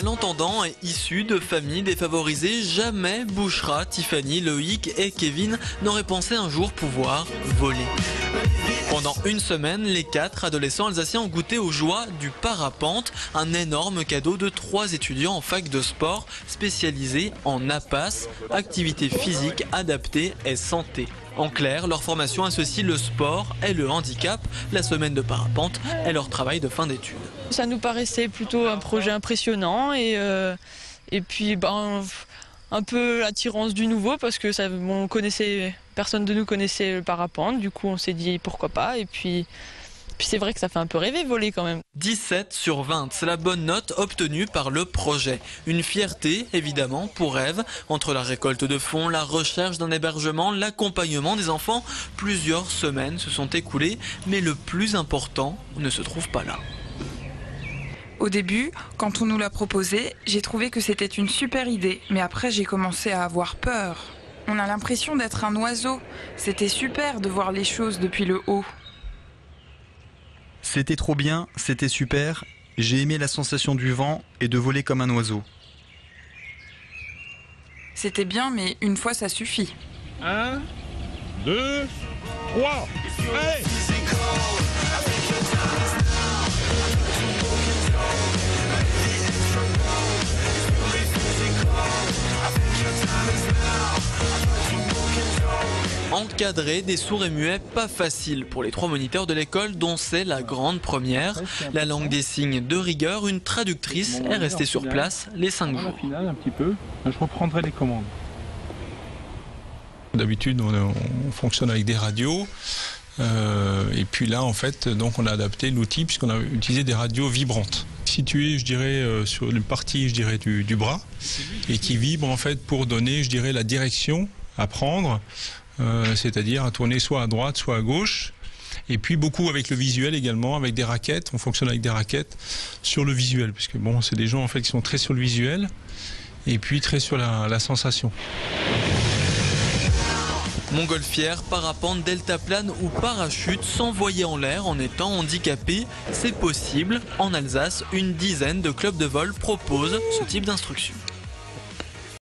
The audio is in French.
malentendant et issu de familles défavorisées, jamais Bouchra, Tiffany, Loïc et Kevin n'auraient pensé un jour pouvoir voler. Pendant une semaine, les 4 adolescents alsaciens ont goûté aux joies du parapente, un énorme cadeau de 3 étudiants en fac de sport spécialisés en APAS, activité physique adaptée et santé. En clair, leur formation associe le sport et le handicap. La semaine de parapente est leur travail de fin d'études. Ça nous paraissait plutôt un projet impressionnant et puis un peu l'attirance du nouveau parce que personne de nous connaissait le parapente. Du coup, on s'est dit pourquoi pas et puis c'est vrai que ça fait un peu rêver voler quand même. 17 sur 20, c'est la bonne note obtenue par le projet. Une fierté, évidemment, pour Ève. Entre la récolte de fonds, la recherche d'un hébergement, l'accompagnement des enfants, plusieurs semaines se sont écoulées, mais le plus important ne se trouve pas là. Au début, quand on nous l'a proposé, j'ai trouvé que c'était une super idée, mais après j'ai commencé à avoir peur. On a l'impression d'être un oiseau. C'était super de voir les choses depuis le haut. C'était trop bien, c'était super. J'ai aimé la sensation du vent et de voler comme un oiseau. C'était bien, mais une fois ça suffit. 1, 2, 3, allez! Encadrer des sourds et muets, pas facile pour les 3 moniteurs de l'école dont c'est la grande première. La langue des signes de rigueur, une traductrice est restée sur place les 5 jours. Un petit peu, je reprendrai les commandes. D'habitude, on fonctionne avec des radios. Et puis là, en fait, donc on a adapté l'outil puisqu'on a utilisé des radios vibrantes. Situées, je dirais, sur une partie, je dirais, du bras et qui vibrent en fait pour donner, je dirais, la direction à prendre. C'est-à-dire à tourner soit à droite, soit à gauche. Et puis beaucoup avec le visuel également, avec des raquettes. On fonctionne avec des raquettes sur le visuel, puisque bon, c'est des gens en fait qui sont très sur le visuel et puis très sur la sensation. Montgolfière, parapente, deltaplane ou parachute, s'envoyer en l'air en étant handicapé, c'est possible. En Alsace, une dizaine de clubs de vol proposent ce type d'instruction.